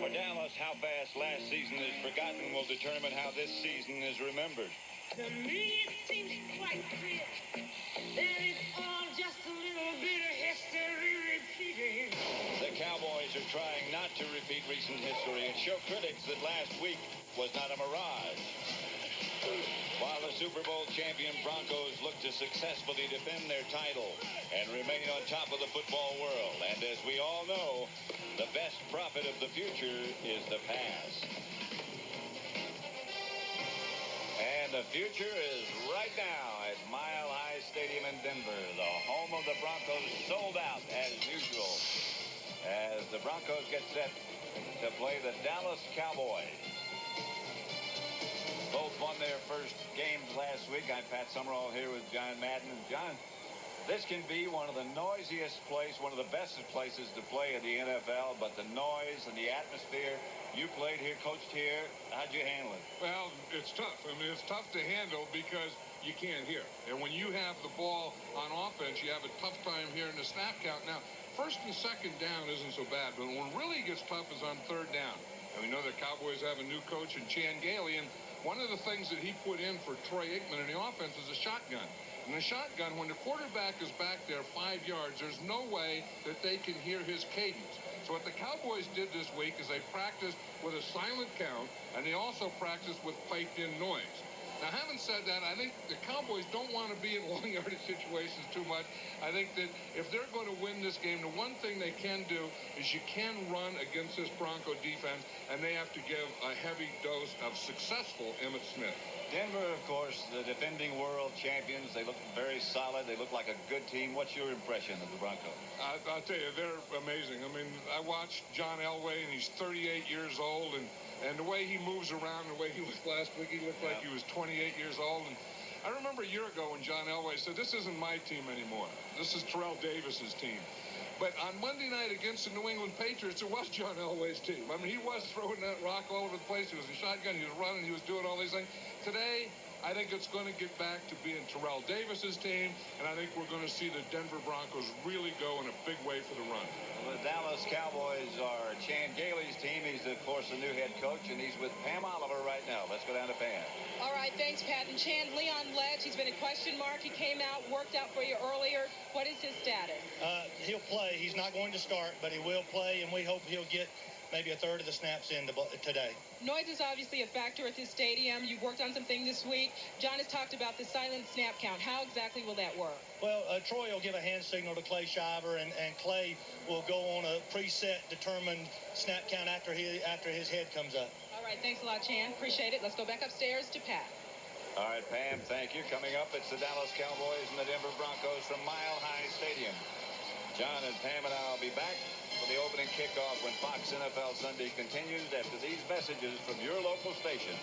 For Dallas, how fast last season is forgotten will determine how this season is remembered. To me, it seems quite clear that it's all just a little bit of history repeating. The Cowboys are trying not to repeat recent history and show critics that last week was not a mirage. While the Super Bowl champion Broncos look to successfully defend their title and remain on top of the football world. And as we all know, the best prophet of the future is the past. And the future is right now at Mile High Stadium in Denver. The home of the Broncos sold out as usual as the Broncos get set to play the Dallas Cowboys. Both won their first games last week. I'm Pat Summerall here with John Madden. And John, this can be one of the noisiest places, one of the best places to play in the NFL, but the noise and the atmosphere, you played here, coached here. How'd you handle it? Well, it's tough. I mean, it's tough to handle because you can't hear. And when you have the ball on offense, you have a tough time hearing the snap count. Now, first and second down isn't so bad, but when it really gets tough is on third down. And we know the Cowboys have a new coach in Chan Gailey, and one of the things that he put in for Troy Aikman in the offense is a shotgun. And the shotgun, when the quarterback is back there 5 yards, there's no way that they can hear his cadence. So what the Cowboys did this week is they practiced with a silent count, and they also practiced with piped-in noise. Now, having said that, I think the Cowboys don't want to be in long yardage situations too much. I think that if they're going to win this game, the one thing they can do is you can run against this Bronco defense, and they have to give a heavy dose of successful Emmitt Smith. Denver, of course, the defending world champions. They look very solid. They look like a good team. What's your impression of the Broncos? I'll tell you, they're amazing. I mean, I watched John Elway, and he's 38 years old, and the way he moves around, the way he looked last week, he looked like he was 28 years old. And I remember a year ago when John Elway said, this isn't my team anymore. This is Terrell Davis's team. But on Monday night against the New England Patriots, it was John Elway's team. I mean, he was throwing that rock all over the place. He was a shotgun. He was running. He was doing all these things. Today, I think it's going to get back to being Terrell Davis's team, and I think we're going to see the Denver Broncos really go in a big way for the run. Well, the Dallas Cowboys are Chan Gailey's team. He's, of course, the new head coach, and he's with Pam Oliver right now. Let's go down to Pam. All right, thanks, Pat. And Chan, Leon Ledge, he's been a question mark. He came out, worked out for you earlier. What is his status? He'll play. He's not going to start, but he will play, and we hope he'll get maybe a third of the snaps in today. Noise is obviously a factor at this stadium. You've worked on some things this week. John has talked about the silent snap count. How exactly will that work? Well, Troy will give a hand signal to Clay Shiver, and Clay will go on a preset, determined snap count after his head comes up. All right, thanks a lot, Chan. Appreciate it. Let's go back upstairs to Pat. All right, Pam, thank you. Coming up, it's the Dallas Cowboys and the Denver Broncos from Mile High Stadium. John and Pam and I will be back for the opening kickoff when Fox NFL Sunday continues after these messages from your local station.